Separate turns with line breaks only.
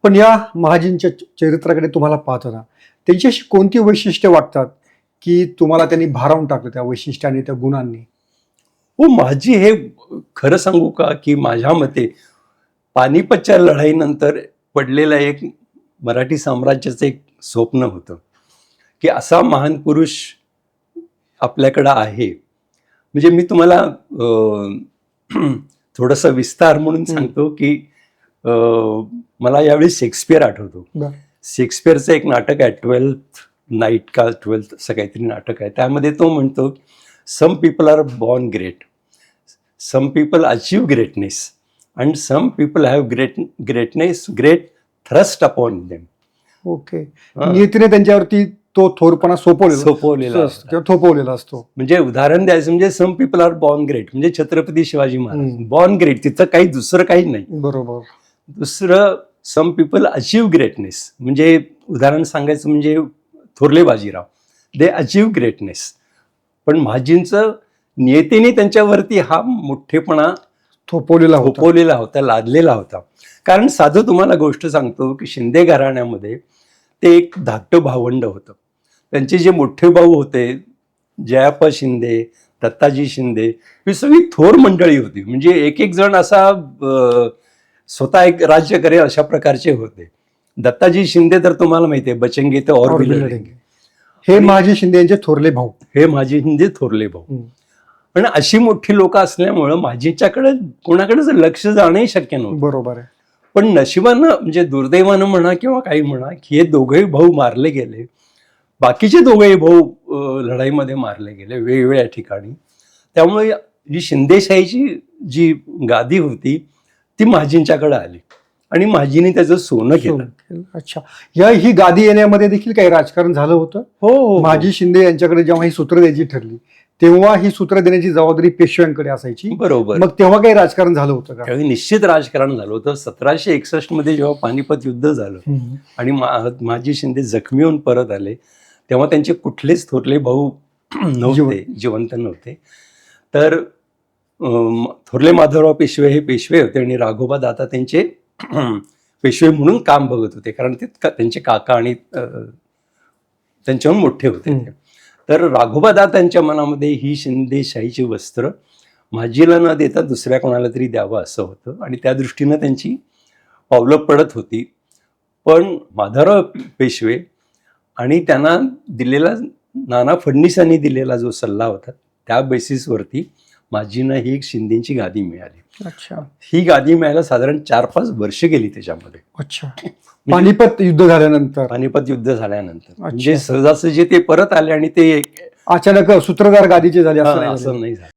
पण या महाजींच्या चरित्राकडे तुम्हाला पाहताना त्यांची अशी कोणती वैशिष्ट्ये वाटतात की तुम्हाला त्यांनी भारावून टाकलं त्या वैशिष्ट्याने, त्या गुणांनी?
हो, माझी हे खरं सांगू का, की माझ्या मते पानिपतच्या लढाईनंतर पडलेलं एक मराठी साम्राज्याचं एक स्वप्न होतं की असा महान पुरुष आपल्याकडं आहे. म्हणजे मी तुम्हाला थोडासा विस्तार म्हणून सांगतो की मला यावेळी शेक्सपियर आठवतो. शेक्सपियरचं एक नाटक आहे 12th नाईट का 12th असं काहीतरी नाटक आहे. त्यामध्ये तो म्हणतो, some people are born great, some people achieve greatness and some people have great thrust upon them.
Okay. नियतीने त्यांच्यावरती तो थोरपणा थोपवलेला असतो.
म्हणजे उदाहरण द्यायचं म्हणजे some people are born great म्हणजे छत्रपती शिवाजी महाराज बॉर्न ग्रेट, तिथं काही दुसरं काही नाही.
बरोबर.
दुसरं सम पीपल अचीव ग्रेटनेस म्हणजे उदाहरण सांगायचं म्हणजे थोरले बाजीराव, दे अचीव ग्रेटनेस. पण महाजींचं नियतीने त्यांच्यावरती हा मोठेपणा थोपवलेला होता, लादलेला होता. कारण साधं तुम्हाला गोष्ट सांगतो की शिंदे घराण्यामध्ये ते एक धाकटं भावंड होतं. त्यांचे जे मोठे भाऊ होते, जयाप्पा शिंदे, दत्ताजी शिंदे, ही सगळी थोर मंडळी होती. म्हणजे एक एक जण असा स्वतः एक राज्य करेल अशा प्रकारचे होते. दत्ताजी शिंदे तर तुम्हाला माहिती आहे, बचेंगे ते और भी लढेंगे.
हे महाजी शिंदे यांचे थोरले भाऊ.
थोरले भाऊ. पण अशी मोठी लोक असल्यामुळं माझीच्याकडे कोणाकडेच लक्ष जाणंही शक्य नव्हतं.
बरोबर आहे.
पण नशिबानं म्हणजे दुर्दैवानं म्हणा किंवा काही म्हणा की हे दोघेही भाऊ मारले गेले. बाकीचे दोघेही भाऊ लढाईमध्ये मारले गेले वेगवेगळ्या ठिकाणी. त्यामुळे ही शिंदेशाहीची जी गादी होती ती माझींच्याकडे आली आणि माझीने त्याचं सोनं केलं.
अच्छा. ही गादी येण्यामध्ये देखील काही राजकारण झालं होतं?
हो.
महाजी शिंदे यांच्याकडे जेव्हा ही सूत्र द्यायची ठरली तेव्हा ही सूत्र देण्याची जबाबदारी पेशव्यांकडे असायची.
बरोबर.
मग तेव्हा काही राजकारण झालं होतं का?
त्यावेळी निश्चित राजकारण झालं होतं. 1761 मध्ये जेव्हा पानिपत युद्ध झालं आणि महाजी शिंदे जखमी होऊन परत आले तेव्हा त्यांचे कुठलेच थोरले भाऊ नव्हते, जिवंत नव्हते. तर थोरले माधवराव पेशवे हे पेशवे होते आणि राघोबा दादा त्यांचे पेशवे म्हणून काम बघत होते, कारण ते त्यांचे काका आणि त्यांच्याहून मोठे होते. तर राघोबा त्यांच्या मनामध्ये ही शिंदेशाहीची वस्त्र माझीला न देता दुसऱ्या कोणाला तरी द्यावं असं होतं आणि त्या दृष्टीनं त्यांची पावलं पडत होती. पण माधवराव पेशवे आणि त्यांना दिलेला नाना फडणवीसांनी दिलेला जो सल्ला होता त्या बेसिसवरती माझीनं ही शिंदेची गादी मिळाली.
अच्छा.
ही गादी मिळायला साधारण 4-5 वर्ष गेली त्याच्यामध्ये.
अच्छा. पानिपत युद्ध झाल्यानंतर म्हणजे
सहजासहजी ते परत आले आणि ते
अचानक सूत्रधार गादीचे झाले असं
नाही झालं.